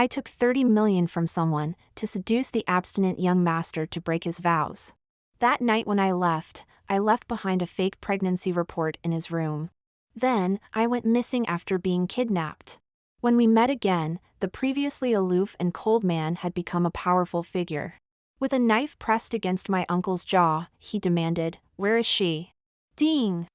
I took 30 million from someone to seduce the abstinent young master to break his vows. That night when I left behind a fake pregnancy report in his room. Then, I went missing after being kidnapped. When we met again, the previously aloof and cold man had become a powerful figure. With a knife pressed against my uncle's jaw, he demanded, "Where is she?" Ding!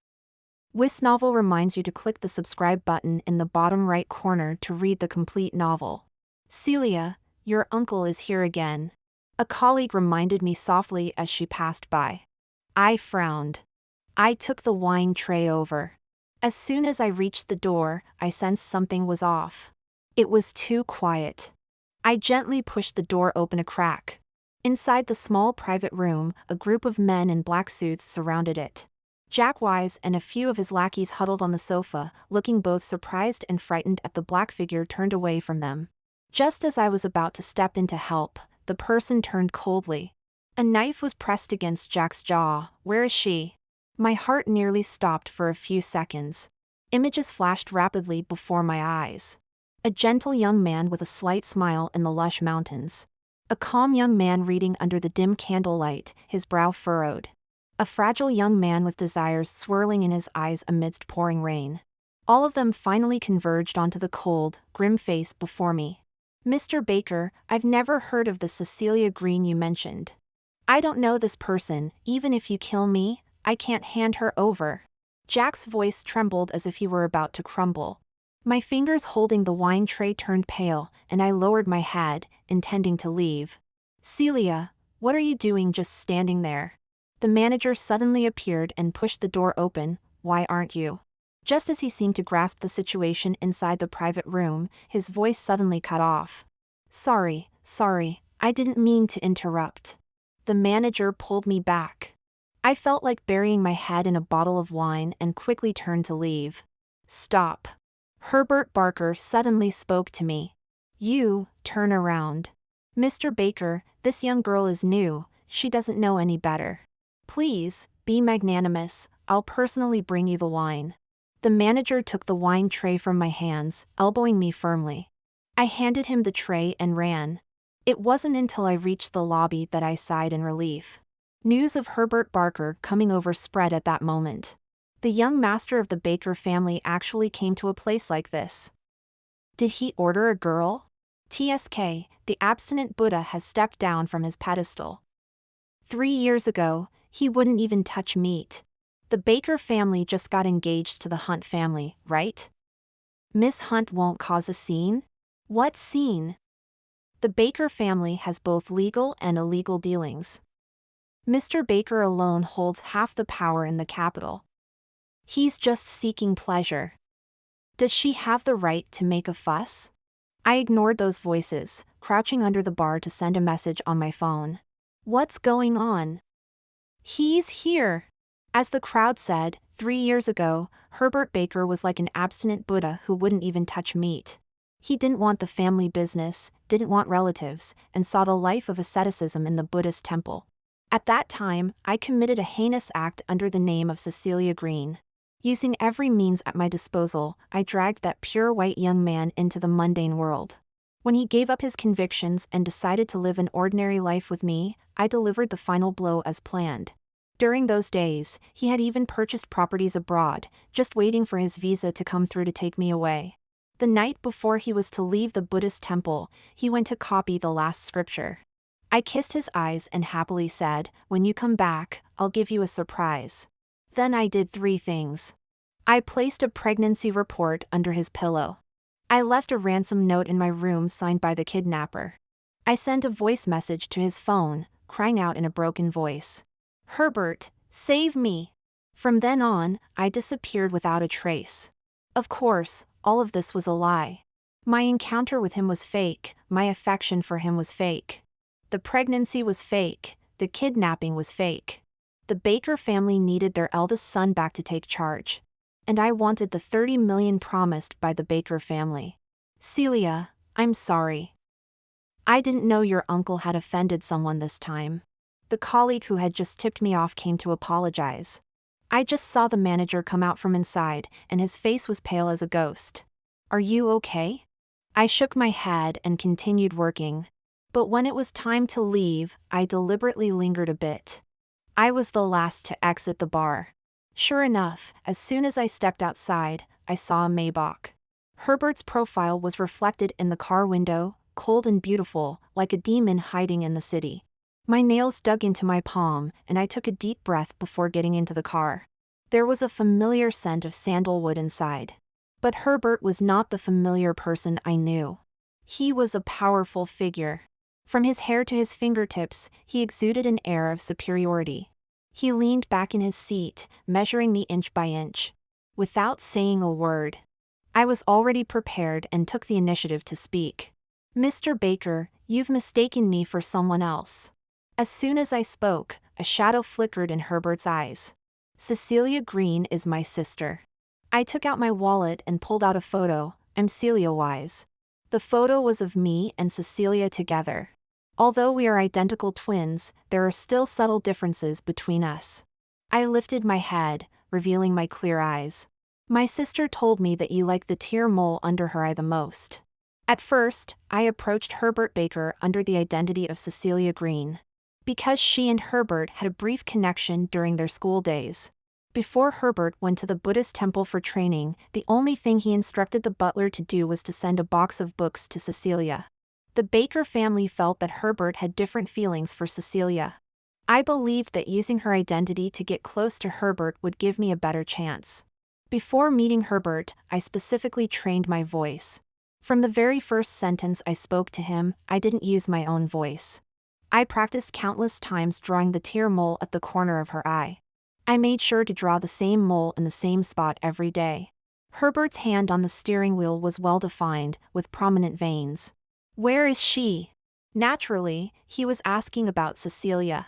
This novel reminds you to click the subscribe button in the bottom right corner to read the complete novel. "Celia, your uncle is here again," a colleague reminded me softly as she passed by. I frowned. I took the wine tray over. As soon as I reached the door, I sensed something was off. It was too quiet. I gently pushed the door open a crack. Inside the small private room, a group of men in black suits surrounded it. Jack Wise and a few of his lackeys huddled on the sofa, looking both surprised and frightened at the black figure turned away from them. Just as I was about to step in to help, the person turned coldly. A knife was pressed against Jack's jaw. "Where is she?" My heart nearly stopped for a few seconds. Images flashed rapidly before my eyes. A gentle young man with a slight smile in the lush mountains. A calm young man reading under the dim candlelight, his brow furrowed. A fragile young man with desires swirling in his eyes amidst pouring rain. All of them finally converged onto the cold, grim face before me. "Mr. Baker, I've never heard of the Cecilia Green you mentioned. I don't know this person. Even if you kill me, I can't hand her over." Jack's voice trembled as if he were about to crumble. My fingers holding the wine tray turned pale, and I lowered my head, intending to leave. "Celia, what are you doing just standing there?" The manager suddenly appeared and pushed the door open. "Why aren't you?" Just as he seemed to grasp the situation inside the private room, his voice suddenly cut off. Sorry, I didn't mean to interrupt." The manager pulled me back. I felt like burying my head in a bottle of wine and quickly turned to leave. "Stop." Herbert Barker suddenly spoke to me. "You, turn around. Mr. Baker, this young girl is new, she doesn't know any better. Please, be magnanimous, I'll personally bring you the wine." The manager took the wine tray from my hands, elbowing me firmly. I handed him the tray and ran. It wasn't until I reached the lobby that I sighed in relief. News of Herbert Barker coming over spread at that moment. The young master of the Baker family actually came to a place like this. Did he order a girl? TSK, the abstinent Buddha has stepped down from his pedestal. 3 years ago, he wouldn't even touch meat. The Baker family just got engaged to the Hunt family, right? Miss Hunt won't cause a scene? What scene? The Baker family has both legal and illegal dealings. Mr. Baker alone holds half the power in the capital. He's just seeking pleasure. Does she have the right to make a fuss? I ignored those voices, crouching under the bar to send a message on my phone. What's going on? He's here. As the crowd said, 3 years ago, Herbert Baker was like an abstinent Buddha who wouldn't even touch meat. He didn't want the family business, didn't want relatives, and sought a life of asceticism in the Buddhist temple. At that time, I committed a heinous act under the name of Cecilia Green. Using every means at my disposal, I dragged that pure white young man into the mundane world. When he gave up his convictions and decided to live an ordinary life with me, I delivered the final blow as planned. During those days, he had even purchased properties abroad, just waiting for his visa to come through to take me away. The night before he was to leave the Buddhist temple, he went to copy the last scripture. I kissed his eyes and happily said, "When you come back, I'll give you a surprise." Then I did 3 things. I placed a pregnancy report under his pillow. I left a ransom note in my room signed by the kidnapper. I sent a voice message to his phone, crying out in a broken voice, "Herbert, save me." From then on, I disappeared without a trace. Of course, all of this was a lie. My encounter with him was fake, my affection for him was fake. The pregnancy was fake, the kidnapping was fake. The Baker family needed their eldest son back to take charge. And I wanted the 30 million promised by the Baker family. Celia, I'm sorry. I didn't know your uncle had offended someone this time. The colleague who had just tipped me off came to apologize. I just saw the manager come out from inside, and his face was pale as a ghost. Are you okay? I shook my head and continued working. But when it was time to leave, I deliberately lingered a bit. I was the last to exit the bar. Sure enough, as soon as I stepped outside, I saw a Maybach. Herbert's profile was reflected in the car window, cold and beautiful, like a demon hiding in the city. My nails dug into my palm, and I took a deep breath before getting into the car. There was a familiar scent of sandalwood inside. But Herbert was not the familiar person I knew. He was a powerful figure. From his hair to his fingertips, he exuded an air of superiority. He leaned back in his seat, measuring me inch by inch. Without saying a word, I was already prepared and took the initiative to speak. "Mr. Baker, you've mistaken me for someone else." As soon as I spoke, a shadow flickered in Herbert's eyes. "Cecilia Green is my sister." I took out my wallet and pulled out a photo. I'm Celia-wise. The photo was of me and Cecilia together. Although we are identical twins, there are still subtle differences between us. I lifted my head, revealing my clear eyes. "My sister told me that you like the tear mole under her eye the most." At first, I approached Herbert Baker under the identity of Cecilia Green. Because she and Herbert had a brief connection during their school days. Before Herbert went to the Buddhist temple for training, the only thing he instructed the butler to do was to send a box of books to Cecilia. The Baker family felt that Herbert had different feelings for Cecilia. I believed that using her identity to get close to Herbert would give me a better chance. Before meeting Herbert, I specifically trained my voice. From the very first sentence I spoke to him, I didn't use my own voice. I practiced countless times drawing the tear mole at the corner of her eye. I made sure to draw the same mole in the same spot every day. Herbert's hand on the steering wheel was well defined, with prominent veins. "Where is she?" Naturally, he was asking about Cecilia.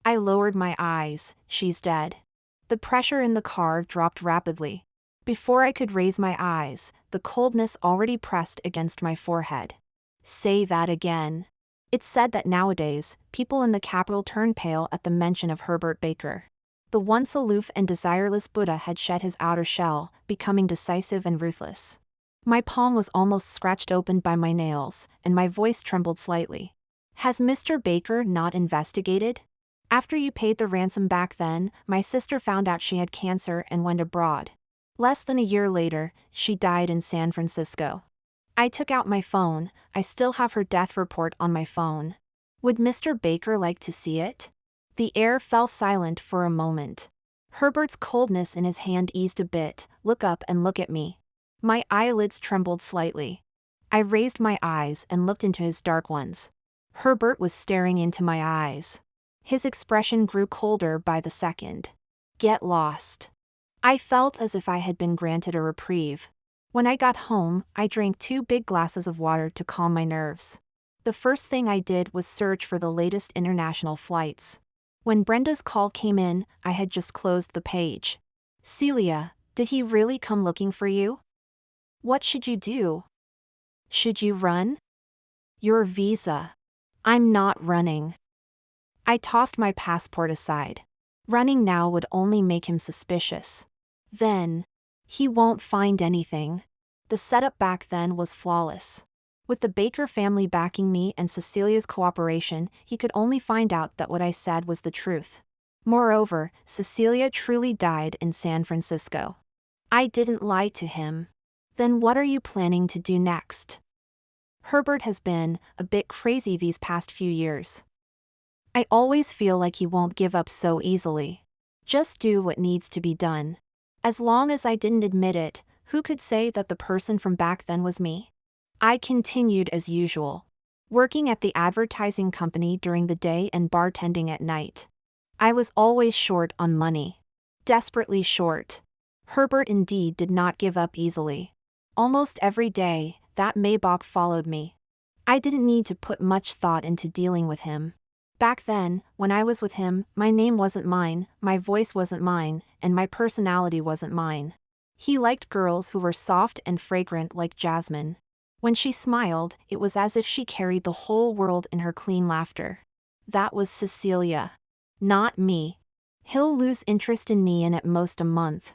I lowered my eyes. "She's dead." The pressure in the car dropped rapidly. Before I could raise my eyes, the coldness already pressed against my forehead. "Say that again." It's said that nowadays, people in the capital turn pale at the mention of Herbert Baker. The once aloof and desireless Buddha had shed his outer shell, becoming decisive and ruthless. My palm was almost scratched open by my nails, and my voice trembled slightly. "Has Mr. Baker not investigated? After you paid the ransom back then, my sister found out she had cancer and went abroad. Less than a year later, she died in San Francisco." I took out my phone. I still have her death report on my phone. "Would Mr. Baker like to see it?" The air fell silent for a moment. Herbert's coldness in his hand eased a bit. "Look up and look at me." My eyelids trembled slightly. I raised my eyes and looked into his dark ones. Herbert was staring into my eyes. His expression grew colder by the second. "Get lost." I felt as if I had been granted a reprieve. When I got home, I drank 2 big glasses of water to calm my nerves. The first thing I did was search for the latest international flights. When Brenda's call came in, I had just closed the page. "Celia, did he really come looking for you? What should you do? Should you run?" "Your visa." "I'm not running." I tossed my passport aside. Running now would only make him suspicious. Then, he won't find anything. The setup back then was flawless. With the Baker family backing me and Cecilia's cooperation, he could only find out that what I said was the truth. Moreover, Cecilia truly died in San Francisco. I didn't lie to him. Then what are you planning to do next? Herbert has been a bit crazy these past few years. I always feel like he won't give up so easily. Just do what needs to be done. As long as I didn't admit it, who could say that the person from back then was me? I continued as usual, working at the advertising company during the day and bartending at night. I was always short on money. Desperately short. Herbert indeed did not give up easily. Almost every day, that Maybach followed me. I didn't need to put much thought into dealing with him. Back then, when I was with him, my name wasn't mine, my voice wasn't mine, and my personality wasn't mine. He liked girls who were soft and fragrant like jasmine. When she smiled, it was as if she carried the whole world in her clean laughter. That was Cecilia. Not me. He'll lose interest in me in at most a month.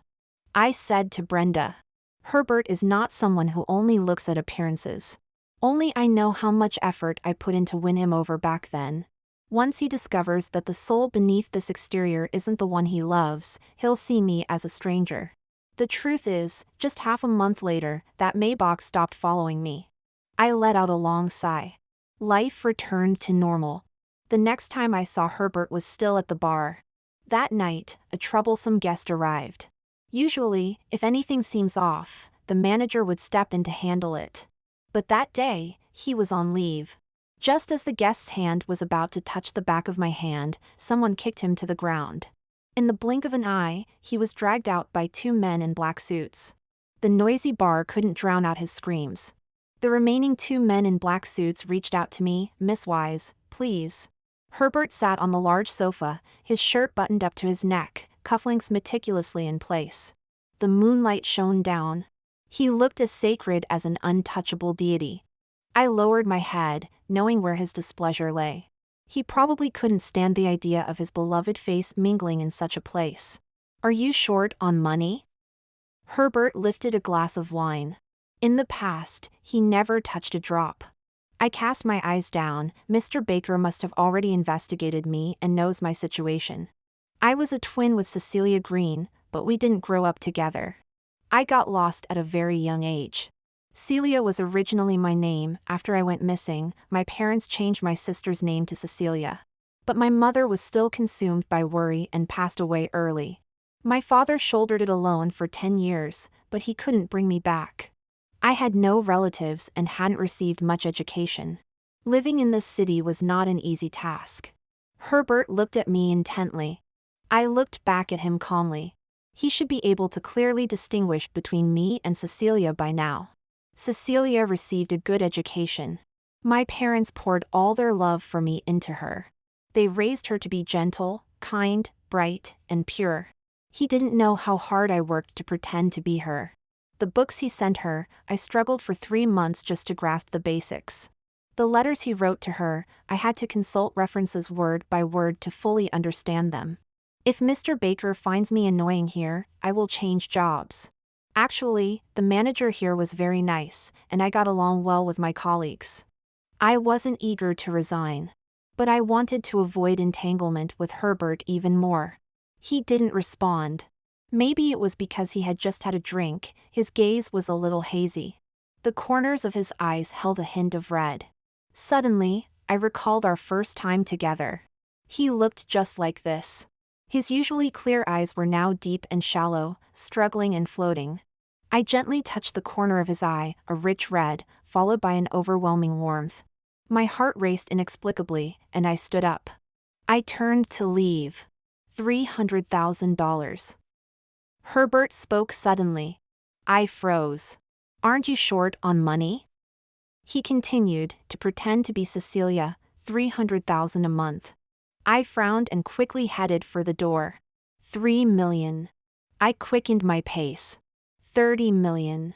I said to Brenda. Herbert is not someone who only looks at appearances. Only I know how much effort I put in to win him over back then. Once he discovers that the soul beneath this exterior isn't the one he loves, he'll see me as a stranger. The truth is, just half a month later, that Maybach stopped following me. I let out a long sigh. Life returned to normal. The next time I saw Herbert was still at the bar. That night, a troublesome guest arrived. Usually, if anything seems off, the manager would step in to handle it. But that day, he was on leave. Just as the guest's hand was about to touch the back of my hand, someone kicked him to the ground. In the blink of an eye, he was dragged out by two men in black suits. The noisy bar couldn't drown out his screams. The remaining two men in black suits reached out to me, "Miss Wise, please." Herbert sat on the large sofa, his shirt buttoned up to his neck, cufflinks meticulously in place. The moonlight shone down. He looked as sacred as an untouchable deity. I lowered my head, knowing where his displeasure lay. He probably couldn't stand the idea of his beloved face mingling in such a place. "Are you short on money?" Herbert lifted a glass of wine. In the past, he never touched a drop. I cast my eyes down. Mr. Baker must have already investigated me and knows my situation. I was a twin with Cecilia Green, but we didn't grow up together. I got lost at a very young age. Celia was originally my name. After I went missing, my parents changed my sister's name to Cecilia. But my mother was still consumed by worry and passed away early. My father shouldered it alone for 10 years, but he couldn't bring me back. I had no relatives and hadn't received much education. Living in this city was not an easy task. Herbert looked at me intently. I looked back at him calmly. He should be able to clearly distinguish between me and Cecilia by now. Cecilia received a good education. My parents poured all their love for me into her. They raised her to be gentle, kind, bright, and pure. He didn't know how hard I worked to pretend to be her. The books he sent her, I struggled for 3 months just to grasp the basics. The letters he wrote to her, I had to consult references word by word to fully understand them. If Mr. Baker finds me annoying here, I will change jobs. Actually, the manager here was very nice, and I got along well with my colleagues. I wasn't eager to resign. But I wanted to avoid entanglement with Herbert even more. He didn't respond. Maybe it was because he had just had a drink. His gaze was a little hazy. The corners of his eyes held a hint of red. Suddenly, I recalled our first time together. He looked just like this. His usually clear eyes were now deep and shallow, struggling and floating. I gently touched the corner of his eye, a rich red, followed by an overwhelming warmth. My heart raced inexplicably, and I stood up. I turned to leave. $300,000. Herbert spoke suddenly. I froze. "Aren't you short on money?" He continued, to pretend to be Cecilia, $300,000 a month. I frowned and quickly headed for the door. $3 million. I quickened my pace. $30 million.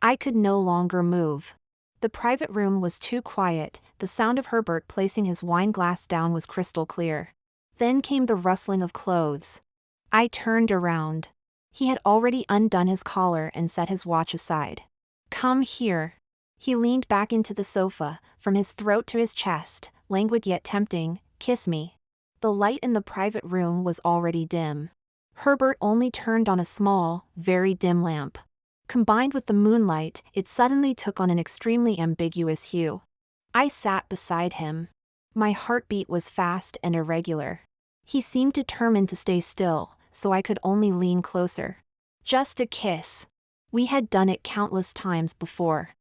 I could no longer move. The private room was too quiet. The sound of Herbert placing his wine glass down was crystal clear. Then came the rustling of clothes. I turned around. He had already undone his collar and set his watch aside. "Come here." He leaned back into the sofa, from his throat to his chest, languid yet tempting, "Kiss me." The light in the private room was already dim. Herbert only turned on a small, very dim lamp. Combined with the moonlight, it suddenly took on an extremely ambiguous hue. I sat beside him. My heartbeat was fast and irregular. He seemed determined to stay still, so I could only lean closer. Just a kiss. We had done it countless times before.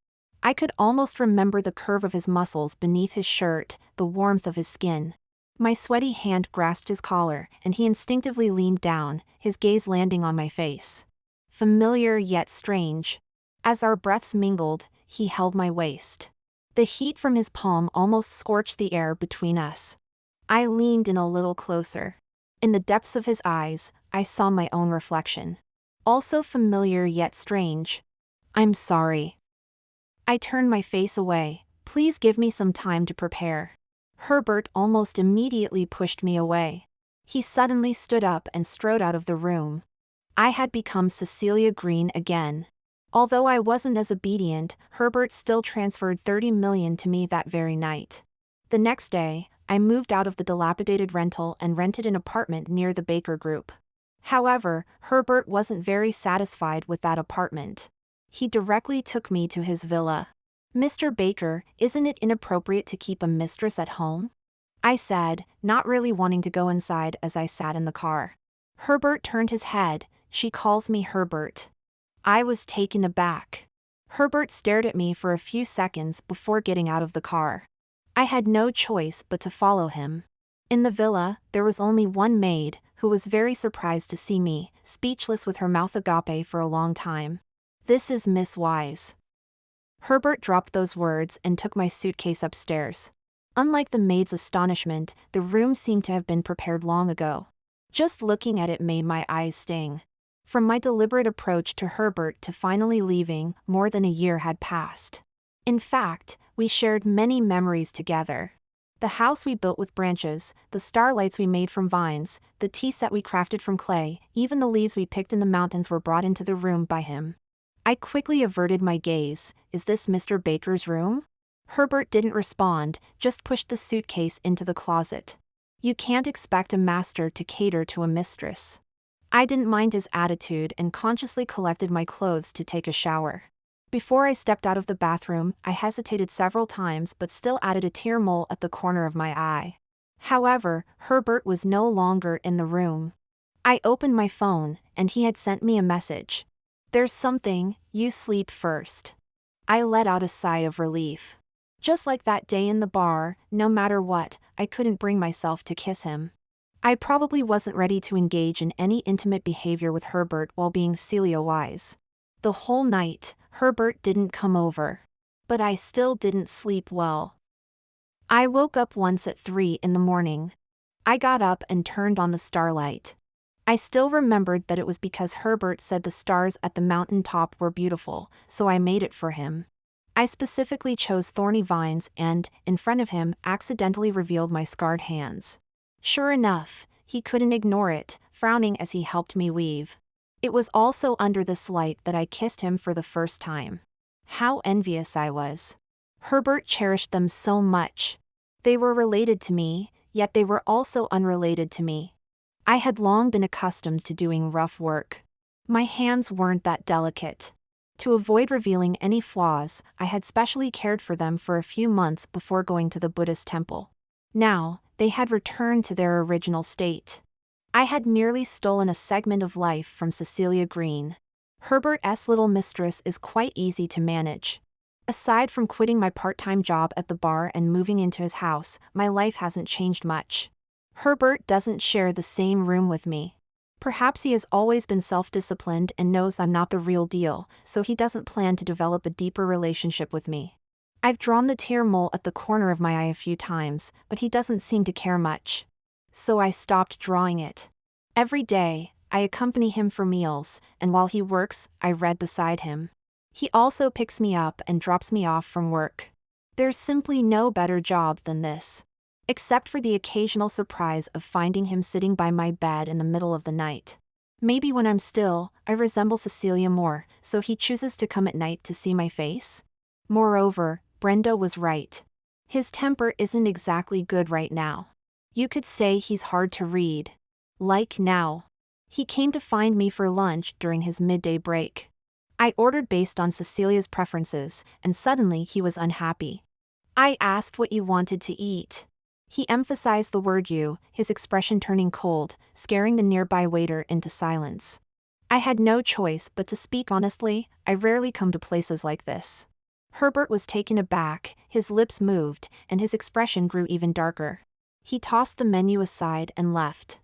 I could almost remember the curve of his muscles beneath his shirt, the warmth of his skin. My sweaty hand grasped his collar, and he instinctively leaned down, his gaze landing on my face. Familiar yet strange. As our breaths mingled, he held my waist. The heat from his palm almost scorched the air between us. I leaned in a little closer. In the depths of his eyes, I saw my own reflection. Also familiar yet strange. "I'm sorry." I turned my face away. "Please give me some time to prepare." Herbert almost immediately pushed me away. He suddenly stood up and strode out of the room. I had become Cecilia Green again. Although I wasn't as obedient, Herbert still transferred $30 million to me that very night. The next day, I moved out of the dilapidated rental and rented an apartment near the Baker Group. However, Herbert wasn't very satisfied with that apartment. He directly took me to his villa. "Mr. Baker, isn't it inappropriate to keep a mistress at home?" I said, not really wanting to go inside as I sat in the car. Herbert turned his head. "She calls me Herbert." I was taken aback. Herbert stared at me for a few seconds before getting out of the car. I had no choice but to follow him. In the villa, there was only one maid, who was very surprised to see me, speechless with her mouth agape for a long time. "This is Miss Wise." Herbert dropped those words and took my suitcase upstairs. Unlike the maid's astonishment, the room seemed to have been prepared long ago. Just looking at it made my eyes sting. From my deliberate approach to Herbert to finally leaving, more than a year had passed. In fact, we shared many memories together. The house we built with branches, the starlights we made from vines, the tea set we crafted from clay, even the leaves we picked in the mountains were brought into the room by him. I quickly averted my gaze. "Is this Mr. Baker's room?" Herbert didn't respond, just pushed the suitcase into the closet. You can't expect a master to cater to a mistress. I didn't mind his attitude and consciously collected my clothes to take a shower. Before I stepped out of the bathroom, I hesitated several times but still added a tear mole at the corner of my eye. However, Herbert was no longer in the room. I opened my phone, and he had sent me a message. "There's something, you sleep first." I let out a sigh of relief. Just like that day in the bar, no matter what, I couldn't bring myself to kiss him. I probably wasn't ready to engage in any intimate behavior with Herbert while being Celia Wise. The whole night, Herbert didn't come over. But I still didn't sleep well. I woke up once at 3 in the morning. I got up and turned on the starlight. I still remembered that it was because Herbert said the stars at the mountain top were beautiful, so I made it for him. I specifically chose thorny vines and, in front of him, accidentally revealed my scarred hands. Sure enough, he couldn't ignore it, frowning as he helped me weave. It was also under this light that I kissed him for the first time. How envious I was. Herbert cherished them so much. They were related to me, yet they were also unrelated to me. I had long been accustomed to doing rough work. My hands weren't that delicate. To avoid revealing any flaws, I had specially cared for them for a few months before going to the Buddhist temple. Now, they had returned to their original state. I had merely stolen a segment of life from Cecilia Green. Herbert's little mistress is quite easy to manage. Aside from quitting my part-time job at the bar and moving into his house, my life hasn't changed much. Herbert doesn't share the same room with me. Perhaps he has always been self-disciplined and knows I'm not the real deal, so he doesn't plan to develop a deeper relationship with me. I've drawn the tear mole at the corner of my eye a few times, but he doesn't seem to care much. So I stopped drawing it. Every day, I accompany him for meals, and while he works, I read beside him. He also picks me up and drops me off from work. There's simply no better job than this. Except for the occasional surprise of finding him sitting by my bed in the middle of the night. Maybe when I'm still, I resemble Cecilia more, so he chooses to come at night to see my face? Moreover, Brenda was right. His temper isn't exactly good right now. You could say he's hard to read. Like now. He came to find me for lunch during his midday break. I ordered based on Cecilia's preferences, and suddenly he was unhappy. I asked what you wanted to eat. He emphasized the word you, his expression turning cold, scaring the nearby waiter into silence. I had no choice but to speak honestly. I rarely come to places like this. Herbert was taken aback, his lips moved, and his expression grew even darker. He tossed the menu aside and left.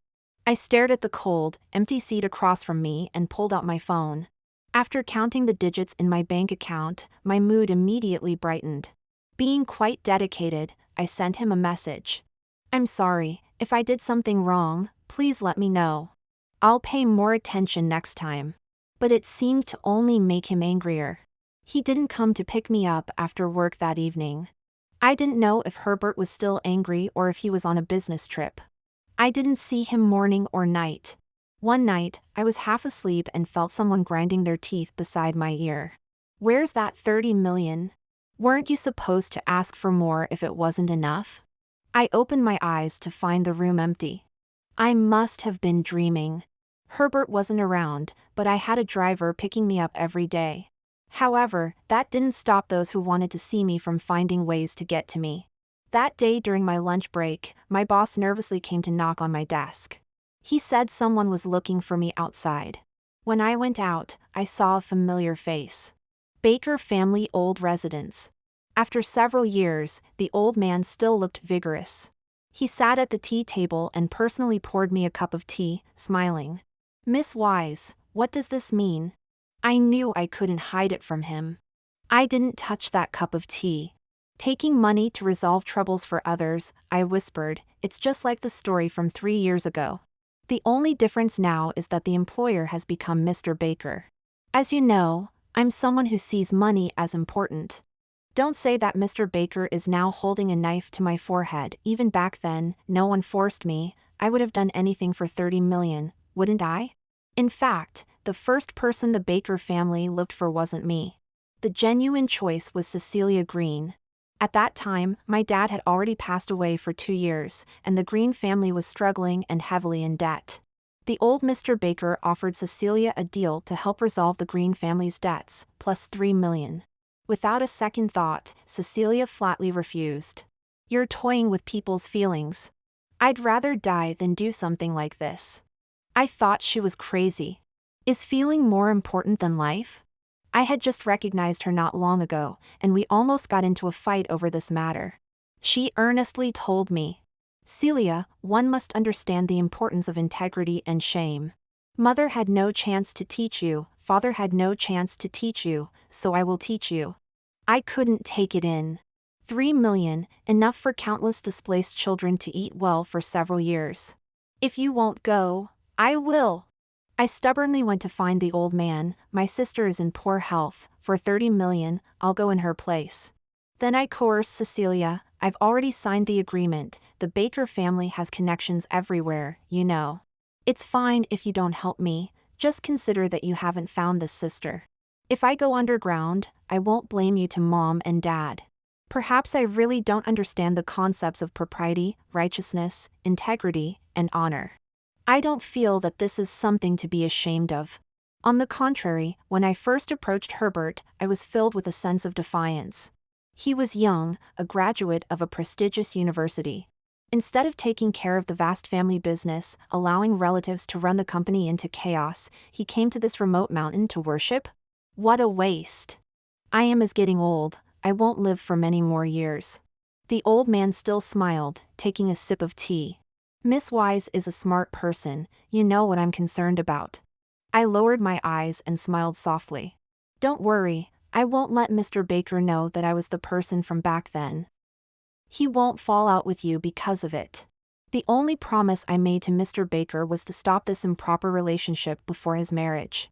I stared at the cold, empty seat across from me and pulled out my phone. After counting the digits in my bank account, my mood immediately brightened. Being quite dedicated, I sent him a message. "I'm sorry, if I did something wrong, please let me know. I'll pay more attention next time." But it seemed to only make him angrier. He didn't come to pick me up after work that evening. I didn't know if Herbert was still angry or if he was on a business trip. I didn't see him morning or night. One night, I was half asleep and felt someone grinding their teeth beside my ear. Where's that 30 million? Weren't you supposed to ask for more if it wasn't enough? I opened my eyes to find the room empty. I must have been dreaming. Herbert wasn't around, but I had a driver picking me up every day. However, that didn't stop those who wanted to see me from finding ways to get to me. That day during my lunch break, my boss nervously came to knock on my desk. He said someone was looking for me outside. When I went out, I saw a familiar face. Baker family old residence. After several years, the old man still looked vigorous. He sat at the tea table and personally poured me a cup of tea, smiling. "Miss Wise, what does this mean?" I knew I couldn't hide it from him. I didn't touch that cup of tea. Taking money to resolve troubles for others, I whispered, it's just like the story from 3 years ago. The only difference now is that the employer has become Mr. Baker. As you know, I'm someone who sees money as important. Don't say that Mr. Baker is now holding a knife to my forehead. Even back then, no one forced me. I would have done anything for 30 million, wouldn't I? In fact, the first person the Baker family looked for wasn't me. The genuine choice was Cecilia Green. At that time, my dad had already passed away for 2 years, and the Green family was struggling and heavily in debt. The old Mr. Baker offered Cecilia a deal to help resolve the Green family's debts, plus 3 million. Without a second thought, Cecilia flatly refused. You're toying with people's feelings. I'd rather die than do something like this. I thought she was crazy. Is feeling more important than life? I had just recognized her not long ago, and we almost got into a fight over this matter. She earnestly told me, "Celia, one must understand the importance of integrity and shame. Mother had no chance to teach you, father had no chance to teach you, so I will teach you." I couldn't take it in. 3 million, enough for countless displaced children to eat well for several years. If you won't go, I will. I stubbornly went to find the old man. My sister is in poor health. For 30 million, I'll go in her place. Then I coerced Cecilia. I've already signed the agreement. The Baker family has connections everywhere, you know. It's fine if you don't help me. Just consider that you haven't found this sister. If I go underground, I won't blame you to mom and dad. Perhaps I really don't understand the concepts of propriety, righteousness, integrity, and honor. I don't feel that this is something to be ashamed of. On the contrary, when I first approached Herbert, I was filled with a sense of defiance. He was young, a graduate of a prestigious university. Instead of taking care of the vast family business, allowing relatives to run the company into chaos, he came to this remote mountain to worship? What a waste. I am getting old. I won't live for many more years. The old man still smiled, taking a sip of tea. Miss Wise is a smart person, you know what I'm concerned about. I lowered my eyes and smiled softly. Don't worry, I won't let Mr. Baker know that I was the person from back then. He won't fall out with you because of it. The only promise I made to Mr. Baker was to stop this improper relationship before his marriage.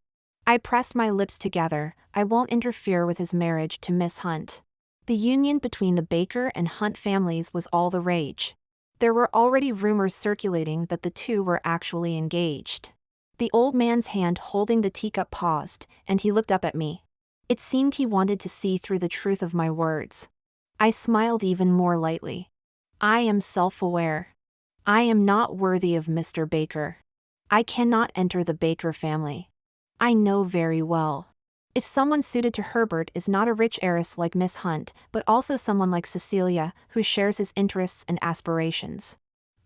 I pressed my lips together. I won't interfere with his marriage to Miss Hunt. The union between the Baker and Hunt families was all the rage. There were already rumors circulating that the two were actually engaged. The old man's hand holding the teacup paused, and he looked up at me. It seemed he wanted to see through the truth of my words. I smiled even more lightly. I am self-aware. I am not worthy of Mr. Baker. I cannot enter the Baker family. I know very well. If someone suited to Herbert is not a rich heiress like Miss Hunt, but also someone like Cecilia, who shares his interests and aspirations,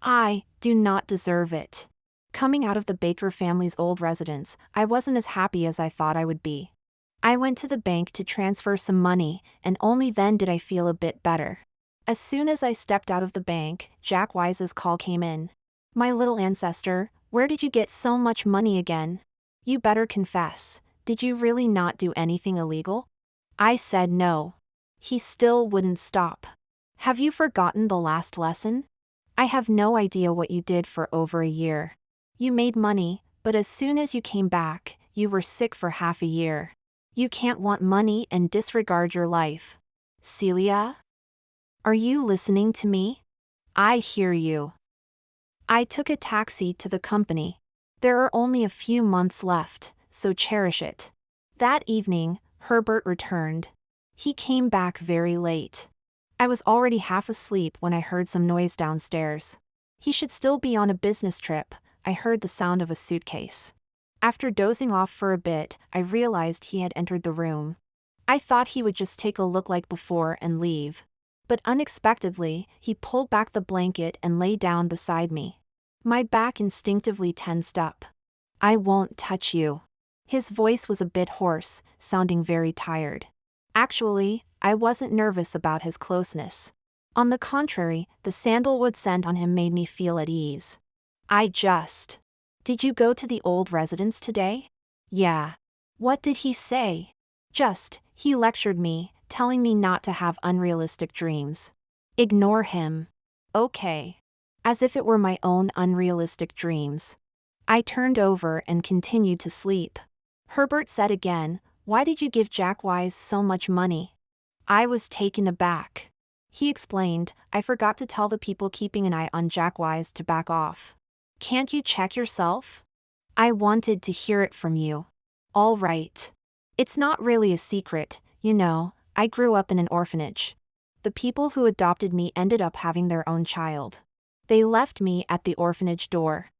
I do not deserve it. Coming out of the Baker family's old residence, I wasn't as happy as I thought I would be. I went to the bank to transfer some money, and only then did I feel a bit better. As soon as I stepped out of the bank, Jack Wise's call came in. My little ancestor, where did you get so much money again? You better confess. Did you really not do anything illegal? I said no. He still wouldn't stop. Have you forgotten the last lesson? I have no idea what you did for over a year. You made money, but as soon as you came back, you were sick for half a year. You can't want money and disregard your life. Celia? Are you listening to me? I hear you. I took a taxi to the company. There are only a few months left, so cherish it. That evening, Herbert returned. He came back very late. I was already half asleep when I heard some noise downstairs. He should still be on a business trip. I heard the sound of a suitcase. After dozing off for a bit, I realized he had entered the room. I thought he would just take a look like before and leave. But unexpectedly, he pulled back the blanket and lay down beside me. My back instinctively tensed up. "I won't touch you." His voice was a bit hoarse, sounding very tired. Actually, I wasn't nervous about his closeness. On the contrary, the sandalwood scent on him made me feel at ease. "Did you go to the old residence today?" "Yeah." "What did he say?" He lectured me, telling me not to have unrealistic dreams. Ignore him." "Okay." As if it were my own unrealistic dreams. I turned over and continued to sleep. Herbert said again, "Why did you give Jack Wise so much money?" I was taken aback. He explained, "I forgot to tell the people keeping an eye on Jack Wise to back off." "Can't you check yourself?" "I wanted to hear it from you." "All right. It's not really a secret, you know, I grew up in an orphanage. The people who adopted me ended up having their own child. They left me at the orphanage door.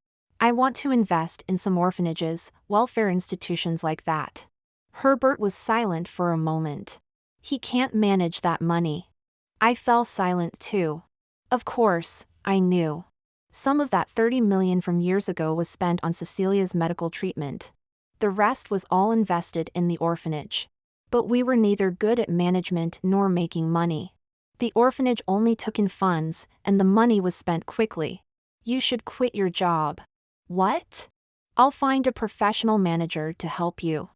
I want to invest in some orphanages, welfare institutions like that." Herbert was silent for a moment. "He can't manage that money." I fell silent too. Of course, I knew. Some of that $30 million from years ago was spent on Cecilia's medical treatment. The rest was all invested in the orphanage. But we were neither good at management nor making money. The orphanage only took in funds, and the money was spent quickly. "You should quit your job." "What?" "I'll find a professional manager to help you."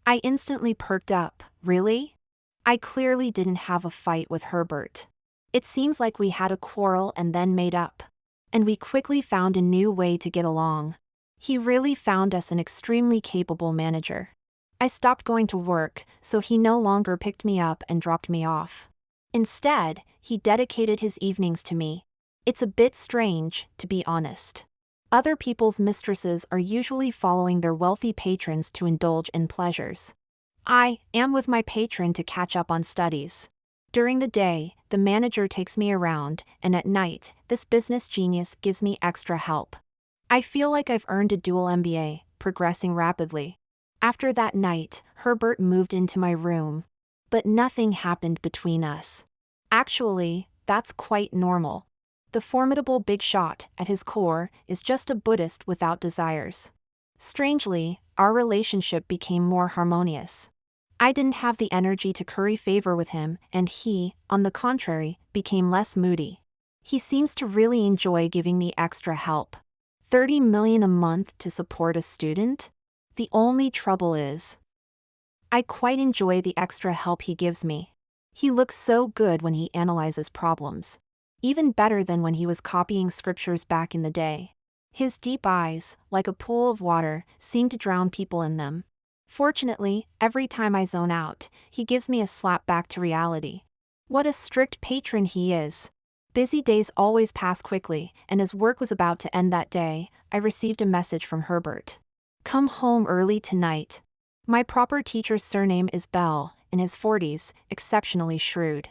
I instantly perked up. "Really?" I clearly didn't have a fight with Herbert. It seems like we had a quarrel and then made up. And we quickly found a new way to get along. He really found us an extremely capable manager. I stopped going to work, so he no longer picked me up and dropped me off. Instead, he dedicated his evenings to me. It's a bit strange, to be honest. Other people's mistresses are usually following their wealthy patrons to indulge in pleasures. I am with my patron to catch up on studies. During the day, the manager takes me around, and at night, this business genius gives me extra help. I feel like I've earned a dual MBA, progressing rapidly. After that night, Herbert moved into my room. But nothing happened between us. Actually, that's quite normal. The formidable big shot, at his core, is just a Buddhist without desires. Strangely, our relationship became more harmonious. I didn't have the energy to curry favor with him, and he, on the contrary, became less moody. He seems to really enjoy giving me extra help. $30 million a month to support a student? The only trouble is, I quite enjoy the extra help he gives me. He looks so good when he analyzes problems. Even better than when he was copying scriptures back in the day. His deep eyes, like a pool of water, seem to drown people in them. Fortunately, every time I zone out, he gives me a slap back to reality. What a strict patron he is. Busy days always pass quickly, and as work was about to end that day, I received a message from Herbert. "Come home early tonight." My proper teacher's surname is Bell, in his 40s, exceptionally shrewd.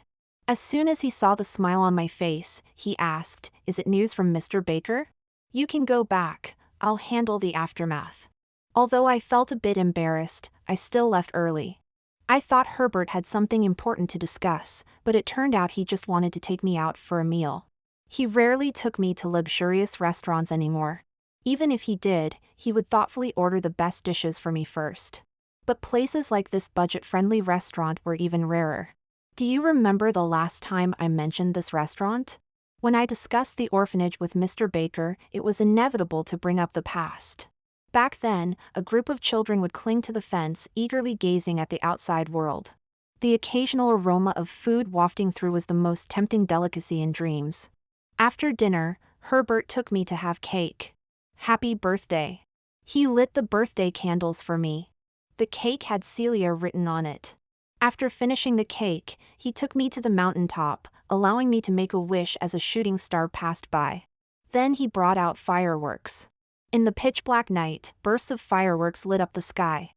As soon as he saw the smile on my face, he asked, "Is it news from Mr. Baker?" "You can go back, I'll handle the aftermath." Although I felt a bit embarrassed, I still left early. I thought Herbert had something important to discuss, but it turned out he just wanted to take me out for a meal. He rarely took me to luxurious restaurants anymore. Even if he did, he would thoughtfully order the best dishes for me first. But places like this budget-friendly restaurant were even rarer. Do you remember the last time I mentioned this restaurant? When I discussed the orphanage with Mr. Baker, it was inevitable to bring up the past. Back then, a group of children would cling to the fence, eagerly gazing at the outside world. The occasional aroma of food wafting through was the most tempting delicacy in dreams. After dinner, Herbert took me to have cake. Happy birthday. He lit the birthday candles for me. The cake had Celia written on it. After finishing the cake, he took me to the mountaintop, allowing me to make a wish as a shooting star passed by. Then he brought out fireworks. In the pitch-black night, bursts of fireworks lit up the sky.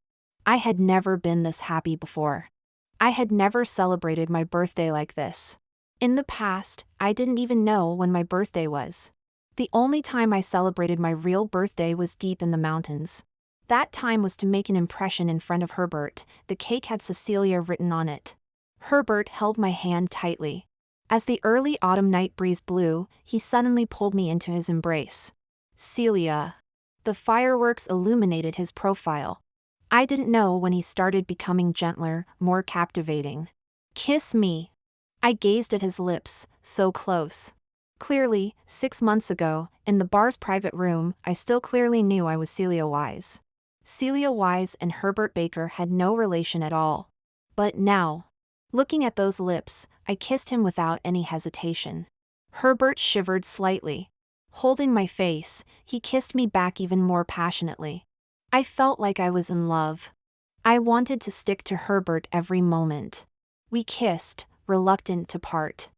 I had never been this happy before. I had never celebrated my birthday like this. In the past, I didn't even know when my birthday was. The only time I celebrated my real birthday was deep in the mountains. That time was to make an impression in front of Herbert. The cake had Cecilia written on it. Herbert held my hand tightly. As the early autumn night breeze blew, he suddenly pulled me into his embrace. Celia. The fireworks illuminated his profile. I didn't know when he started becoming gentler, more captivating. Kiss me. I gazed at his lips, so close. Clearly, 6 months ago, in the bar's private room, I still clearly knew I was Celia Wise. Celia Wise and Herbert Baker had no relation at all. But now, looking at those lips, I kissed him without any hesitation. Herbert shivered slightly. Holding my face, he kissed me back even more passionately. I felt like I was in love. I wanted to stick to Herbert every moment. We kissed, reluctant to part.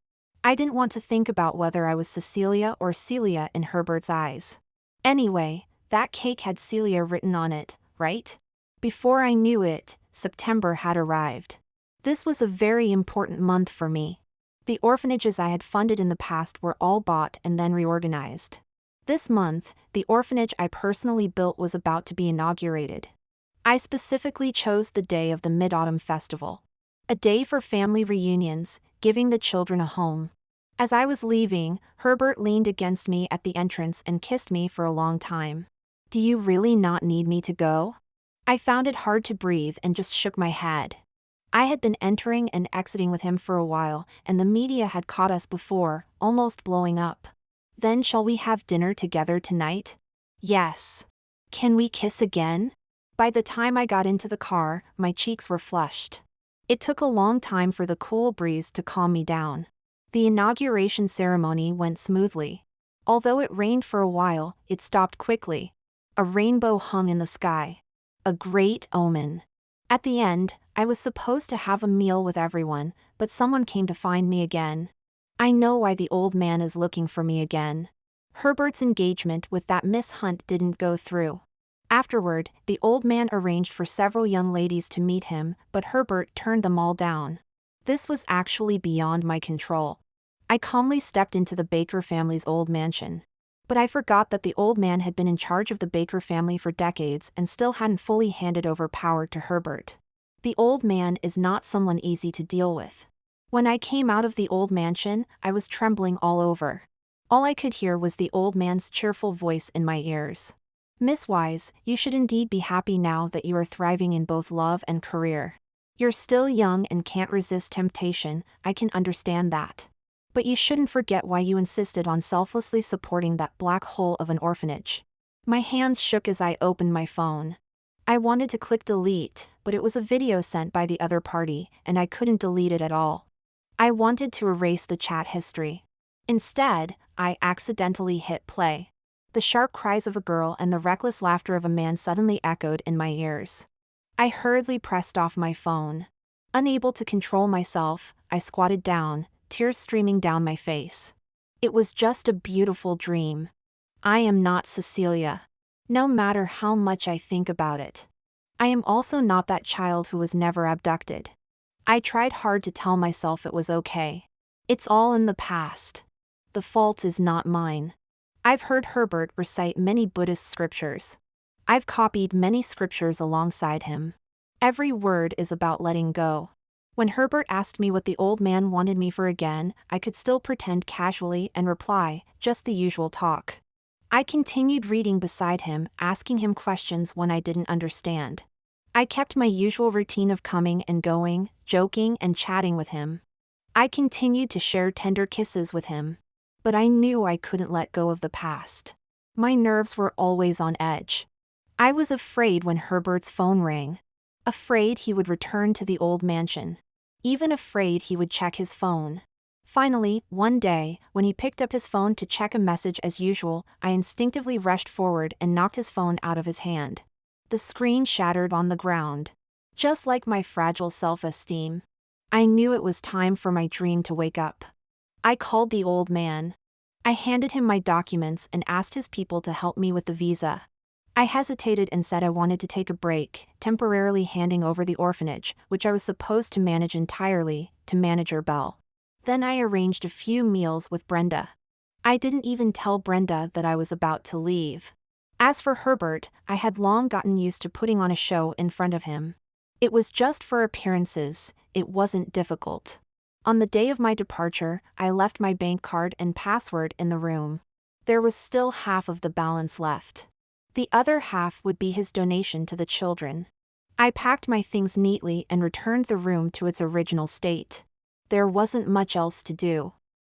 I didn't want to think about whether I was Cecilia or Celia in Herbert's eyes. Anyway, that cake had Celia written on it, right? Before I knew it, September had arrived. This was a very important month for me. The orphanages I had funded in the past were all bought and then reorganized. This month, the orphanage I personally built was about to be inaugurated. I specifically chose the day of the Mid-Autumn Festival. A day for family reunions, giving the children a home. As I was leaving, Herbert leaned against me at the entrance and kissed me for a long time. Do you really not need me to go? I found it hard to breathe and just shook my head. I had been entering and exiting with him for a while, and the media had caught us before, almost blowing up. Then shall we have dinner together tonight? Yes. Can we kiss again? By the time I got into the car, my cheeks were flushed. It took a long time for the cool breeze to calm me down. The inauguration ceremony went smoothly. Although it rained for a while, it stopped quickly. A rainbow hung in the sky. A great omen. At the end, I was supposed to have a meal with everyone, but someone came to find me again. I know why the old man is looking for me again. Herbert's engagement with that Miss Hunt didn't go through. Afterward, the old man arranged for several young ladies to meet him, but Herbert turned them all down. This was actually beyond my control. I calmly stepped into the Baker family's old mansion. But I forgot that the old man had been in charge of the Baker family for decades and still hadn't fully handed over power to Herbert. The old man is not someone easy to deal with. When I came out of the old mansion, I was trembling all over. All I could hear was the old man's cheerful voice in my ears. Miss Wise, you should indeed be happy now that you are thriving in both love and career. You're still young and can't resist temptation, I can understand that. But you shouldn't forget why you insisted on selflessly supporting that black hole of an orphanage. My hands shook as I opened my phone. I wanted to click delete, but it was a video sent by the other party, and I couldn't delete it at all. I wanted to erase the chat history. Instead, I accidentally hit play. The sharp cries of a girl and the reckless laughter of a man suddenly echoed in my ears. I hurriedly pressed off my phone. Unable to control myself, I squatted down, tears streaming down my face. It was just a beautiful dream. I am not Cecilia. No matter how much I think about it. I am also not that child who was never abducted. I tried hard to tell myself it was okay. It's all in the past. The fault is not mine. I've heard Herbert recite many Buddhist scriptures. I've copied many scriptures alongside him. Every word is about letting go. When Herbert asked me what the old man wanted me for again, I could still pretend casually and reply, just the usual talk. I continued reading beside him, asking him questions when I didn't understand. I kept my usual routine of coming and going, joking and chatting with him. I continued to share tender kisses with him. But I knew I couldn't let go of the past. My nerves were always on edge. I was afraid when Herbert's phone rang. Afraid he would return to the old mansion. Even afraid he would check his phone. Finally, one day, when he picked up his phone to check a message as usual, I instinctively rushed forward and knocked his phone out of his hand. The screen shattered on the ground. Just like my fragile self-esteem. I knew it was time for my dream to wake up. I called the old man. I handed him my documents and asked his people to help me with the visa. I hesitated and said I wanted to take a break, temporarily handing over the orphanage, which I was supposed to manage entirely, to Manager Bell. Then I arranged a few meals with Brenda. I didn't even tell Brenda that I was about to leave. As for Herbert, I had long gotten used to putting on a show in front of him. It was just for appearances, it wasn't difficult. On the day of my departure, I left my bank card and password in the room. There was still half of the balance left. The other half would be his donation to the children. I packed my things neatly and returned the room to its original state. There wasn't much else to do.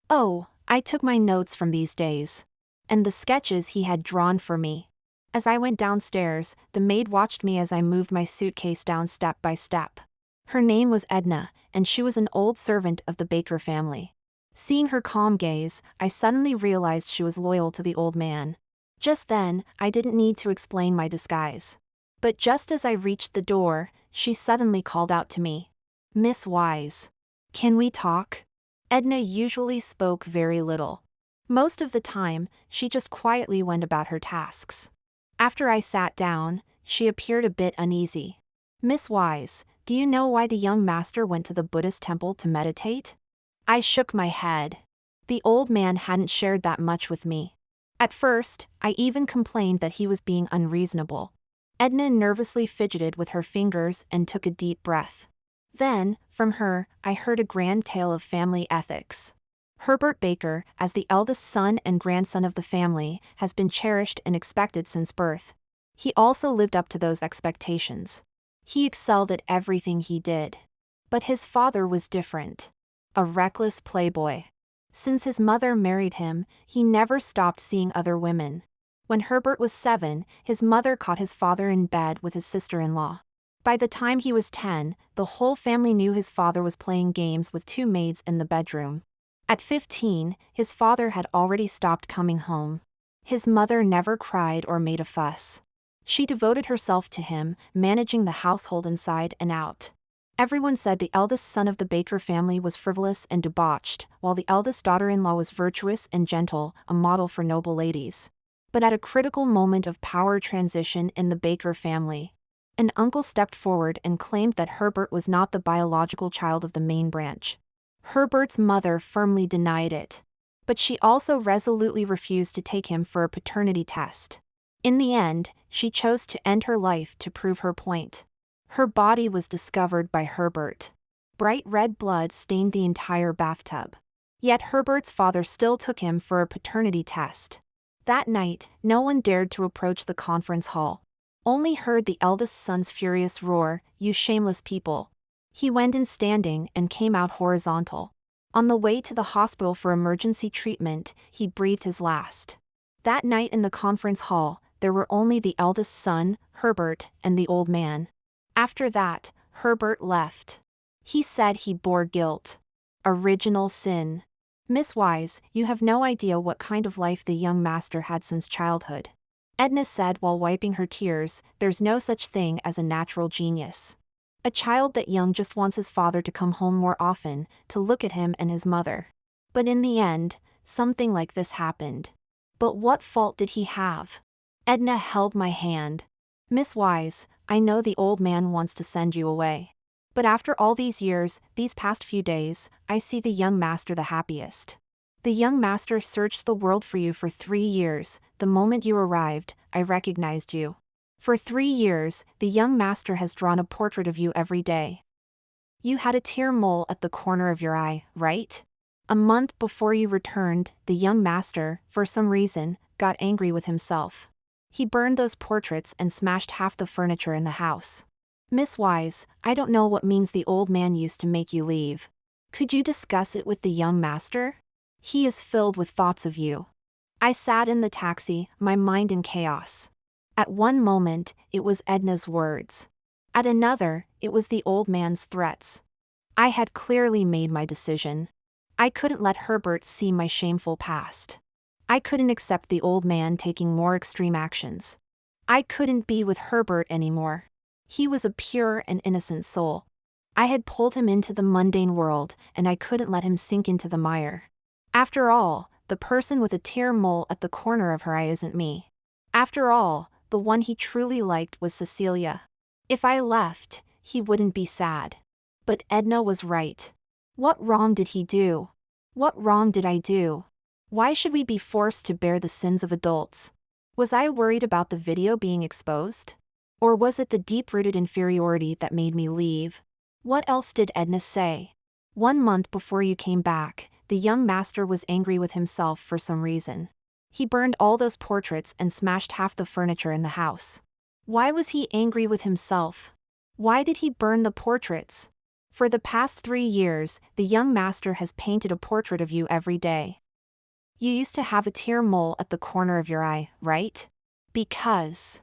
Oh, I took my notes from these days. And the sketches he had drawn for me. As I went downstairs, the maid watched me as I moved my suitcase down step by step. Her name was Edna, and she was an old servant of the Baker family. Seeing her calm gaze, I suddenly realized she was loyal to the old man. Just then, I didn't need to explain my disguise. But just as I reached the door, she suddenly called out to me. "Miss Wise. Can we talk?" Edna usually spoke very little. Most of the time, she just quietly went about her tasks. After I sat down, she appeared a bit uneasy. "Miss Wise, do you know why the young master went to the Buddhist temple to meditate?" I shook my head. The old man hadn't shared that much with me. At first, I even complained that he was being unreasonable. Edna nervously fidgeted with her fingers and took a deep breath. Then, from her, I heard a grand tale of family ethics. Herbert Baker, as the eldest son and grandson of the family, has been cherished and expected since birth. He also lived up to those expectations. He excelled at everything he did. But his father was different. A reckless playboy. Since his mother married him, he never stopped seeing other women. When Herbert was 7, his mother caught his father in bed with his sister-in-law. By the time he was 10, the whole family knew his father was playing games with 2 maids in the bedroom. At 15, his father had already stopped coming home. His mother never cried or made a fuss. She devoted herself to him, managing the household inside and out. Everyone said the eldest son of the Baker family was frivolous and debauched, while the eldest daughter-in-law was virtuous and gentle, a model for noble ladies. But at a critical moment of power transition in the Baker family, an uncle stepped forward and claimed that Herbert was not the biological child of the main branch. Herbert's mother firmly denied it. But she also resolutely refused to take him for a paternity test. In the end, she chose to end her life to prove her point. Her body was discovered by Herbert. Bright red blood stained the entire bathtub. Yet Herbert's father still took him for a paternity test. That night, no one dared to approach the conference hall. Only heard the eldest son's furious roar, "You shameless people." He went in standing and came out horizontal. On the way to the hospital for emergency treatment, he breathed his last. That night in the conference hall, there were only the eldest son, Herbert, and the old man. After that, Herbert left. He said he bore guilt. Original sin. Miss Wise, you have no idea what kind of life the young master had since childhood. Edna said while wiping her tears, there's no such thing as a natural genius. A child that young just wants his father to come home more often, to look at him and his mother. But in the end, something like this happened. But what fault did he have? Edna held my hand. Miss Wise, I know the old man wants to send you away. But after all these years, these past few days, I see the young master the happiest. The young master searched the world for you for 3 years. The moment you arrived, I recognized you. For 3 years, the young master has drawn a portrait of you every day. You had a tear mole at the corner of your eye, right? A month before you returned, the young master, for some reason, got angry with himself. He burned those portraits and smashed half the furniture in the house. Miss Wise, I don't know what means the old man used to make you leave. Could you discuss it with the young master? He is filled with thoughts of you. I sat in the taxi, my mind in chaos. At one moment, it was Edna's words. At another, it was the old man's threats. I had clearly made my decision. I couldn't let Herbert see my shameful past. I couldn't accept the old man taking more extreme actions. I couldn't be with Herbert anymore. He was a pure and innocent soul. I had pulled him into the mundane world, and I couldn't let him sink into the mire. After all, the person with a tear mole at the corner of her eye isn't me. After all, the one he truly liked was Cecilia. If I left, he wouldn't be sad. But Edna was right. What wrong did he do? What wrong did I do? Why should we be forced to bear the sins of adults? Was I worried about the video being exposed? Or was it the deep-rooted inferiority that made me leave? What else did Edna say? 1 month before you came back, the young master was angry with himself for some reason. He burned all those portraits and smashed half the furniture in the house. Why was he angry with himself? Why did he burn the portraits? For the past 3 years, the young master has painted a portrait of you every day. You used to have a tear mole at the corner of your eye, right? Because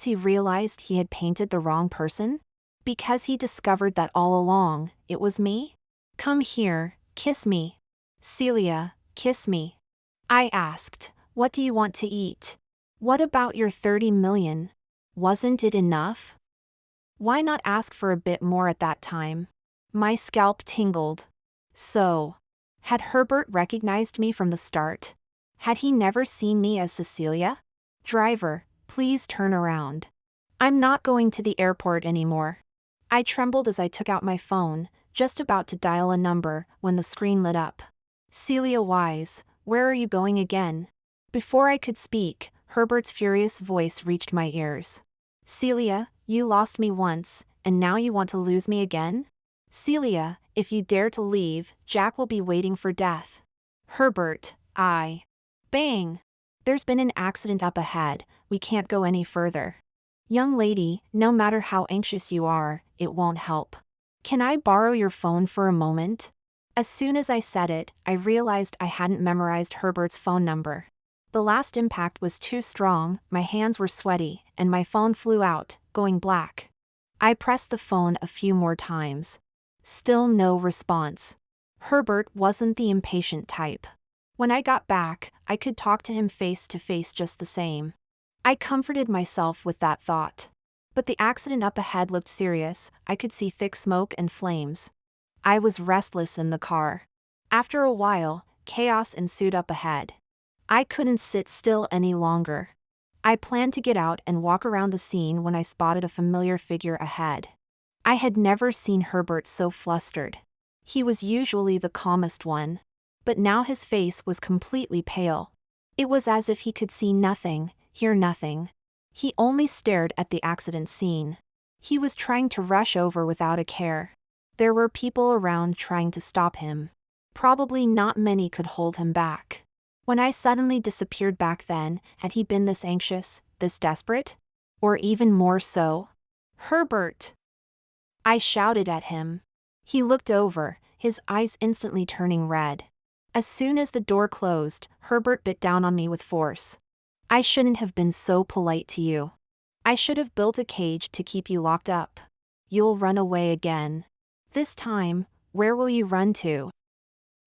he realized he had painted the wrong person? Because he discovered that all along, it was me? Come here, kiss me. Celia, kiss me. I asked, what do you want to eat? What about your 30 million? Wasn't it enough? Why not ask for a bit more at that time? My scalp tingled. So, had Herbert recognized me from the start? Had he never seen me as Cecilia? Driver, please turn around. I'm not going to the airport anymore. I trembled as I took out my phone, just about to dial a number, when the screen lit up. Celia Wise, where are you going again? Before I could speak, Herbert's furious voice reached my ears. Celia, you lost me once, and now you want to lose me again? Celia, if you dare to leave, Jack will be waiting for death. Herbert, Bang! There's been an accident up ahead, we can't go any further. Young lady, no matter how anxious you are, it won't help. Can I borrow your phone for a moment? As soon as I said it, I realized I hadn't memorized Herbert's phone number. The last impact was too strong, my hands were sweaty, and my phone flew out, going black. I pressed the phone a few more times. Still no response. Herbert wasn't the impatient type. When I got back, I could talk to him face to face just the same. I comforted myself with that thought. But the accident up ahead looked serious, I could see thick smoke and flames. I was restless in the car. After a while, chaos ensued up ahead. I couldn't sit still any longer. I planned to get out and walk around the scene when I spotted a familiar figure ahead. I had never seen Herbert so flustered. He was usually the calmest one. But now his face was completely pale. It was as if he could see nothing, hear nothing. He only stared at the accident scene. He was trying to rush over without a care. There were people around trying to stop him. Probably not many could hold him back. When I suddenly disappeared back then, had he been this anxious, this desperate? Or even more so? Herbert! I shouted at him. He looked over, his eyes instantly turning red. As soon as the door closed, Herbert bit down on me with force. I shouldn't have been so polite to you. I should have built a cage to keep you locked up. You'll run away again. This time, where will you run to?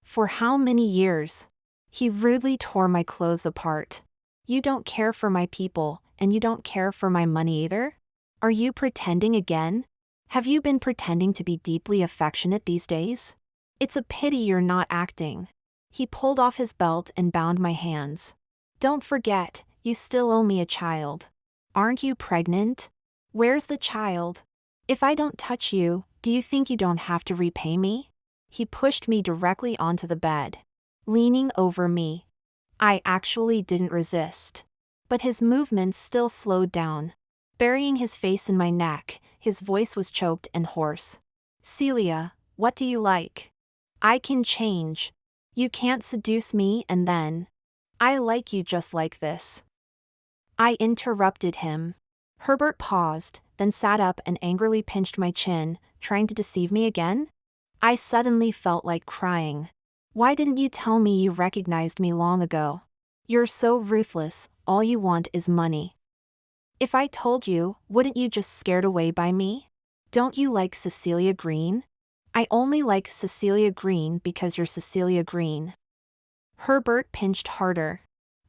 For how many years? He rudely tore my clothes apart. You don't care for my people, and you don't care for my money either? Are you pretending again? Have you been pretending to be deeply affectionate these days? It's a pity you're not acting. He pulled off his belt and bound my hands. Don't forget, you still owe me a child. Aren't you pregnant? Where's the child? If I don't touch you, do you think you don't have to repay me? He pushed me directly onto the bed, leaning over me. I actually didn't resist. But his movements still slowed down. Burying his face in my neck, his voice was choked and hoarse. Celia, what do you like? I can change. You can't seduce me and then. I like you just like this. I interrupted him. Herbert paused, then sat up and angrily pinched my chin, trying to deceive me again? I suddenly felt like crying. Why didn't you tell me you recognized me long ago? You're so ruthless, all you want is money. If I told you, wouldn't you just scared away by me? Don't you like Cecilia Green? I only like Cecilia Green because you're Cecilia Green. Herbert pinched harder.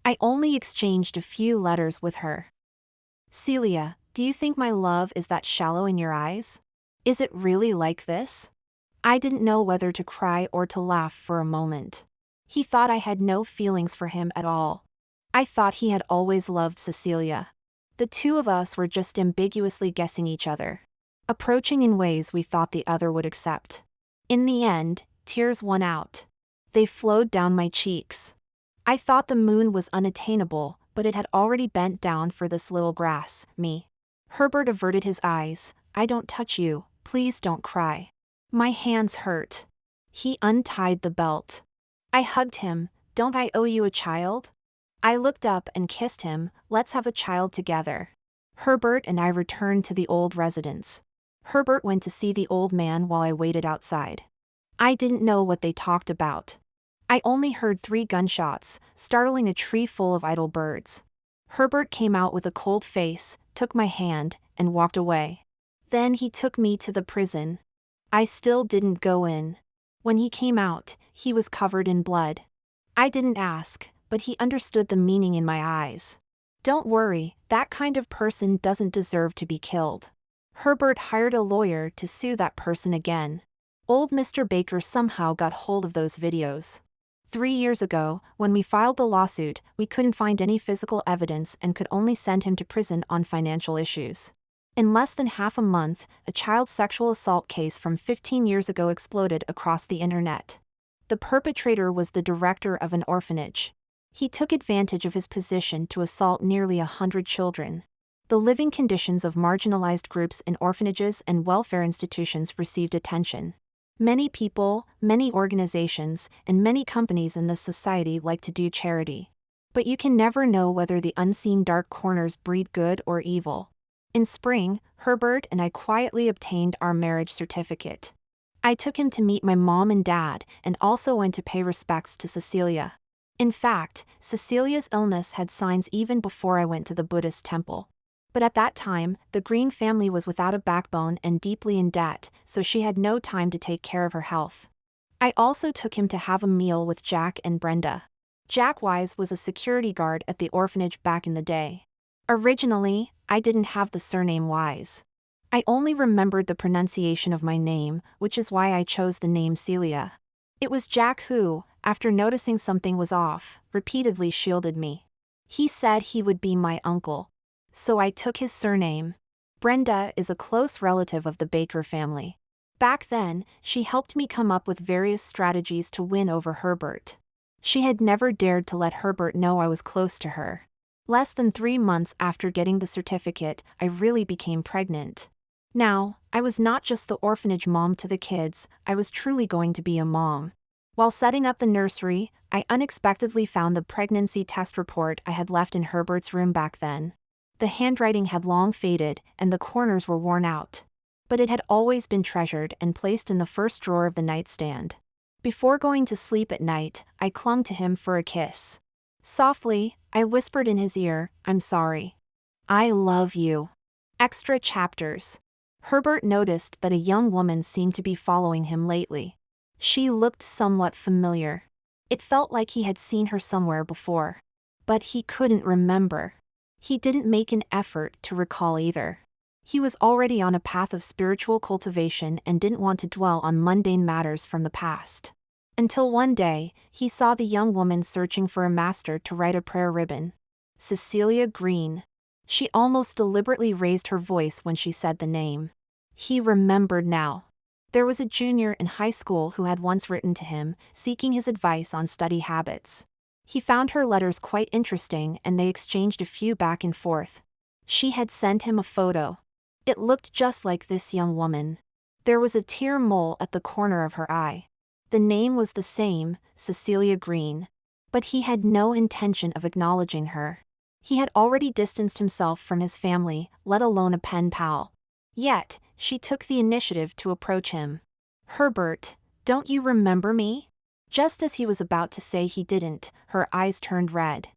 I only exchanged a few letters with her. Celia, do you think my love is that shallow in your eyes? Is it really like this? I didn't know whether to cry or to laugh for a moment. He thought I had no feelings for him at all. I thought he had always loved Cecilia. The two of us were just ambiguously guessing each other, approaching in ways we thought the other would accept. In the end, tears won out. They flowed down my cheeks. I thought the moon was unattainable, but it had already bent down for this little grass, me. Herbert averted his eyes. I don't touch you, please don't cry. My hands hurt. He untied the belt. I hugged him. Don't I owe you a child? I looked up and kissed him. Let's have a child together. Herbert and I returned to the old residence. Herbert went to see the old man while I waited outside. I didn't know what they talked about. I only heard 3 gunshots, startling a tree full of idle birds. Herbert came out with a cold face, took my hand, and walked away. Then he took me to the prison. I still didn't go in. When he came out, he was covered in blood. I didn't ask, but he understood the meaning in my eyes. Don't worry, that kind of person doesn't deserve to be killed. Herbert hired a lawyer to sue that person again. Old Mr. Baker somehow got hold of those videos. 3 years ago, when we filed the lawsuit, we couldn't find any physical evidence and could only send him to prison on financial issues. In less than half a month, a child sexual assault case from 15 years ago exploded across the internet. The perpetrator was the director of an orphanage. He took advantage of his position to assault nearly 100 children. The living conditions of marginalized groups in orphanages and welfare institutions received attention. Many people, many organizations, and many companies in this society like to do charity. But you can never know whether the unseen dark corners breed good or evil. In spring, Herbert and I quietly obtained our marriage certificate. I took him to meet my mom and dad, and also went to pay respects to Cecilia. In fact, Cecilia's illness had signs even before I went to the Buddhist temple. But at that time, the Green family was without a backbone and deeply in debt, so she had no time to take care of her health. I also took him to have a meal with Jack and Brenda. Jack Wise was a security guard at the orphanage back in the day. Originally, I didn't have the surname Wise. I only remembered the pronunciation of my name, which is why I chose the name Celia. It was Jack who, after noticing something was off, repeatedly shielded me. He said he would be my uncle. So I took his surname. Brenda is a close relative of the Baker family. Back then, she helped me come up with various strategies to win over Herbert. She had never dared to let Herbert know I was close to her. Less than 3 months after getting the certificate, I really became pregnant. Now, I was not just the orphanage mom to the kids, I was truly going to be a mom. While setting up the nursery, I unexpectedly found the pregnancy test report I had left in Herbert's room back then. The handwriting had long faded, and the corners were worn out. But it had always been treasured and placed in the first drawer of the nightstand. Before going to sleep at night, I clung to him for a kiss. Softly, I whispered in his ear, "I'm sorry. I love you." Extra chapters. Herbert noticed that a young woman seemed to be following him lately. She looked somewhat familiar. It felt like he had seen her somewhere before. But he couldn't remember. He didn't make an effort to recall either. He was already on a path of spiritual cultivation and didn't want to dwell on mundane matters from the past. Until one day, he saw the young woman searching for a master to write a prayer ribbon. Cecilia Green. She almost deliberately raised her voice when she said the name. He remembered now. There was a junior in high school who had once written to him, seeking his advice on study habits. He found her letters quite interesting and they exchanged a few back and forth. She had sent him a photo. It looked just like this young woman. There was a tear mole at the corner of her eye. The name was the same, Cecilia Green. But he had no intention of acknowledging her. He had already distanced himself from his family, let alone a pen pal. Yet, she took the initiative to approach him. "Herbert, don't you remember me?" Just as he was about to say he didn't, her eyes turned red.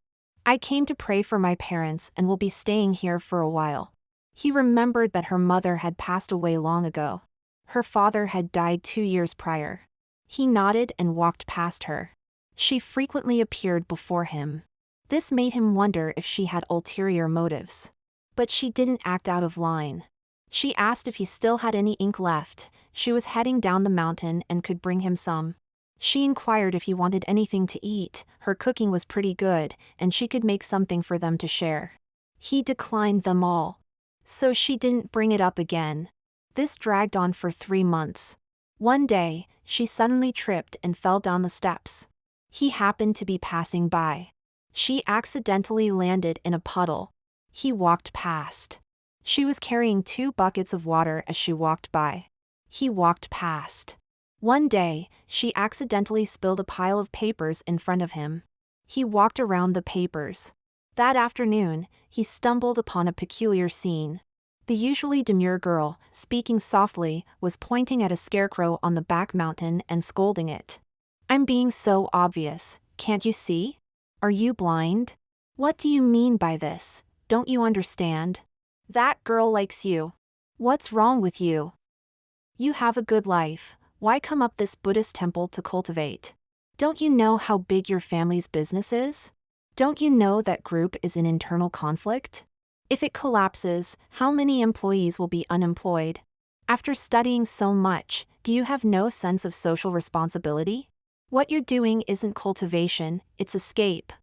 "I came to pray for my parents and will be staying here for a while." He remembered that her mother had passed away long ago. Her father had died 2 years prior. He nodded and walked past her. She frequently appeared before him. This made him wonder if she had ulterior motives. But she didn't act out of line. She asked if he still had any ink left. She was heading down the mountain and could bring him some. She inquired if he wanted anything to eat. Her cooking was pretty good, and she could make something for them to share. He declined them all. So she didn't bring it up again. This dragged on for 3 months. One day, she suddenly tripped and fell down the steps. He happened to be passing by. She accidentally landed in a puddle. He walked past. She was carrying 2 buckets of water as she walked by. He walked past. One day, she accidentally spilled a pile of papers in front of him. He walked around the papers. That afternoon, he stumbled upon a peculiar scene. The usually demure girl, speaking softly, was pointing at a scarecrow on the back mountain and scolding it. "I'm being so obvious, can't you see? Are you blind? What do you mean by this? Don't you understand? That girl likes you. What's wrong with you? You have a good life, why come up this Buddhist temple to cultivate? Don't you know how big your family's business is? Don't you know that group is in internal conflict? If it collapses, how many employees will be unemployed? After studying so much, do you have no sense of social responsibility? What you're doing isn't cultivation, it's escape."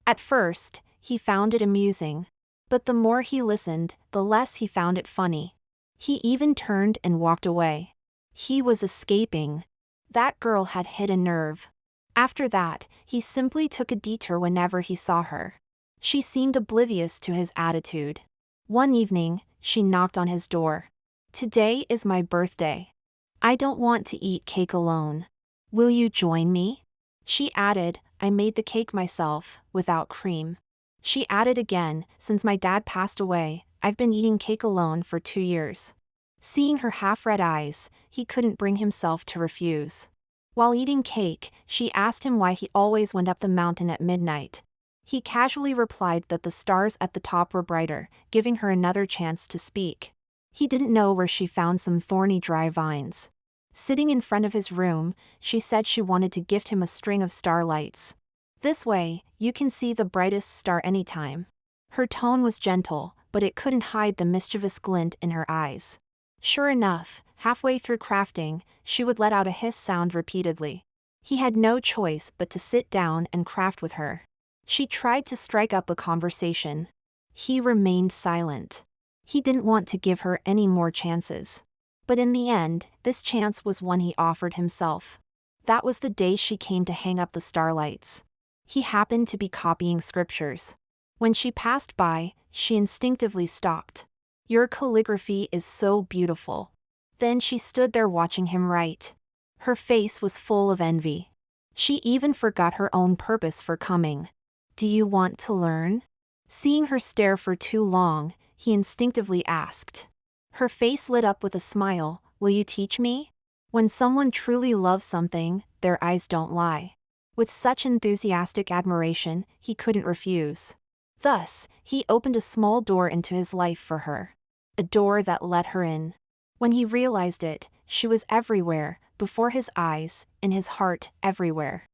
At first, he found it amusing. But the more he listened, the less he found it funny. He even turned and walked away. He was escaping. That girl had hit a nerve. After that, he simply took a detour whenever he saw her. She seemed oblivious to his attitude. One evening, she knocked on his door. "Today is my birthday. I don't want to eat cake alone. Will you join me?" She added, "I made the cake myself, without cream." She added again, "Since my dad passed away, I've been eating cake alone for 2 years." Seeing her half-red eyes, he couldn't bring himself to refuse. While eating cake, she asked him why he always went up the mountain at midnight. He casually replied that the stars at the top were brighter, giving her another chance to speak. He didn't know where she found some thorny dry vines. Sitting in front of his room, she said she wanted to gift him a string of starlights. "This way, you can see the brightest star anytime." Her tone was gentle, but it couldn't hide the mischievous glint in her eyes. Sure enough, halfway through crafting, she would let out a hiss sound repeatedly. He had no choice but to sit down and craft with her. She tried to strike up a conversation. He remained silent. He didn't want to give her any more chances. But in the end, this chance was one he offered himself. That was the day she came to hang up the starlights. He happened to be copying scriptures. When she passed by, she instinctively stopped. "Your calligraphy is so beautiful." Then she stood there watching him write. Her face was full of envy. She even forgot her own purpose for coming. "Do you want to learn?" Seeing her stare for too long, he instinctively asked. Her face lit up with a smile. "Will you teach me?" When someone truly loves something, their eyes don't lie. With such enthusiastic admiration, he couldn't refuse. Thus, he opened a small door into his life for her. A door that let her in. When he realized it, she was everywhere, before his eyes, in his heart, everywhere.